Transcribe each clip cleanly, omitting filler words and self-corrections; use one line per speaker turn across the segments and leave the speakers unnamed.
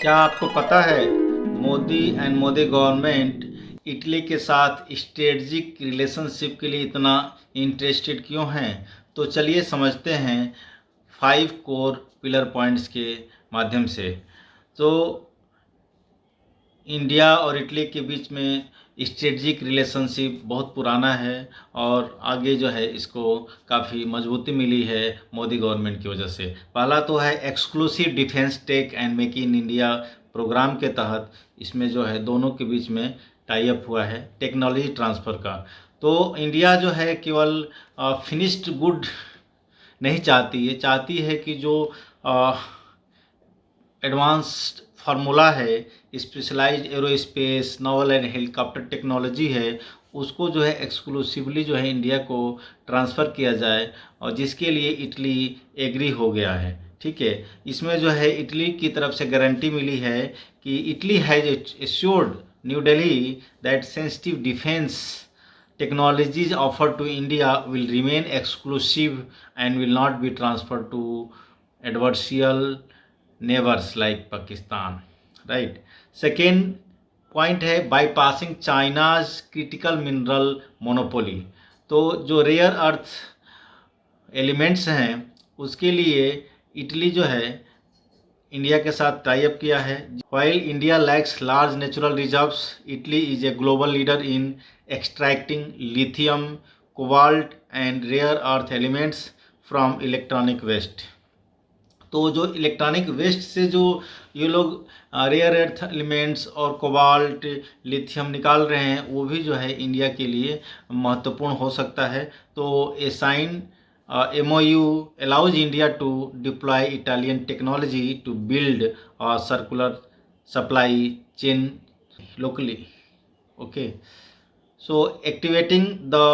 क्या आपको पता है Modi and Modi government Italy के साथ स्ट्रेटजिक रिलेशनशिप के लिए इतना इंटरेस्टेड क्यों हैं? तो चलिए समझते हैं 5 कोर पिलर पॉइंट्स के माध्यम से। तो इंडिया और इटली के बीच में स्ट्रेटजिक रिलेशनशिप बहुत पुराना है और आगे जो है इसको काफ़ी मजबूती मिली है मोदी गवर्नमेंट की वजह से। पहला तो है exclusive defence tech and make in India programme के तहत इसमें जो है दोनों के बीच में टाई अप हुआ है टेक्नोलॉजी ट्रांसफ़र का। तो इंडिया जो है केवल फिनिश्ड गुड नहीं चाहती, ये चाहती है कि जो एडवांस्ड फार्मूला है, specialised aerospace, naval and helicopter technology है, उसको जो है एक्सक्लूसिवली जो है इंडिया को ट्रांसफ़र किया जाए और जिसके लिए इटली एग्री हो गया है। ठीक है, इसमें जो है इटली की तरफ से गारंटी मिली है कि Italy has assured new Delhi that sensitive defence technologies offered to India will remain exclusive and will not be transferred to adversarial neighbors like Pakistan. Right. Second point है bypassing China's critical mineral monopoly. तो जो rare earth elements हैं उसके लिए Italy जो है India के साथ टाई अप किया है। While India lacks large natural reserves, Italy is a global leader in extracting lithium, cobalt and rare earth elements from electronic waste. तो जो इलेक्ट्रॉनिक वेस्ट से जो ये लोग रेयर अर्थ एलिमेंट्स और कोबाल्ट, लिथियम निकाल रहे हैं वो भी जो है इंडिया के लिए महत्वपूर्ण हो सकता है। तो ए sign MOU allows India to deploy Italian technology to build a circular supply chain locally. Okay, so activating the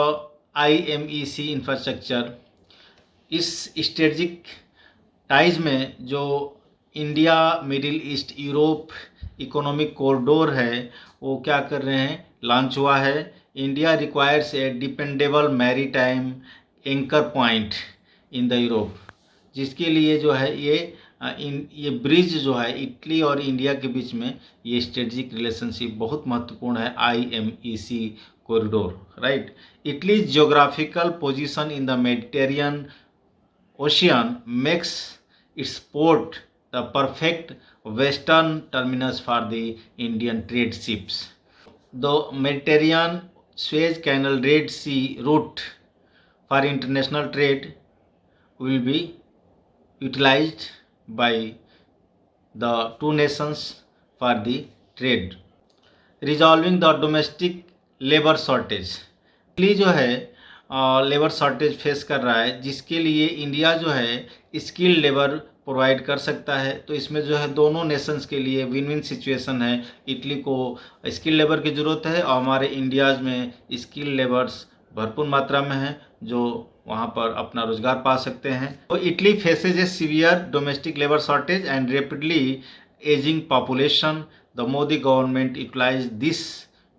IMEC infrastructure, इस स्ट्रेटजिक टाइज में जो India middle east Europe economic corridor है वो क्या कर रहे हैं, लॉन्च हुआ है। India requires a dependable maritime anchor point in the Europe, जिसके लिए जो है ये ब्रिज जो है इटली और इंडिया के बीच में ये स्ट्रेटजिक रिलेशनशिप बहुत महत्वपूर्ण है, IMEC corridor. Right, Italy geographical position in the Mediterranean ocean makes its port the perfect western terminus for the Indian trade ships. The Mediterranean, Suez Canal, Red Sea route for international trade will be utilized by the two nations for the trade. Resolving the domestic labor shortage, Italy जो है labour shortage face कर रहा है, जिसके लिए India जो है skilled labour provide कर सकता है। तो इसमें जो है दोनों नेशंस के लिए विन विन सिचुएशन है। इटली को स्किल्ड लेबर की ज़रूरत है और हमारे इंडियाज़ में स्किल्ड लेबर्स भरपूर मात्रा में हैं जो वहाँ पर अपना रोजगार पा सकते हैं। तो Italy faces a severe domestic labour shortage and rapidly ageing population. The Modi government utilise this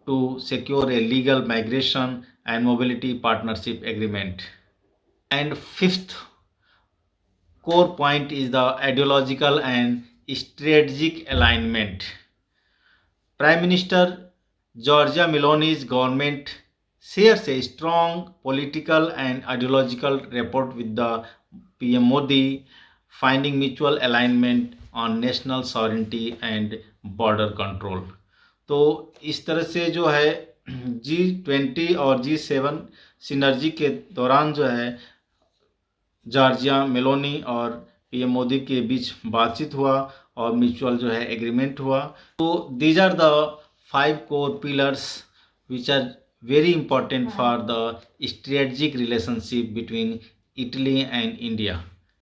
to secure a legal migration and mobility partnership agreement. And fifth core point is the ideological and strategic alignment. Prime Minister Giorgia Meloni's government shares a strong political and ideological rapport with the PM Modi, finding mutual alignment on national sovereignty and border control. तो इस तरह से जो है G20 और G7 synergy के दौरान जो है जॉर्जिया मेलोनी और PM मोदी के बीच बातचीत हुआ और म्यूचुअल जो है एग्रीमेंट हुआ। तो these are the 5 core pillars which are very important for the strategic relationship between Italy and India.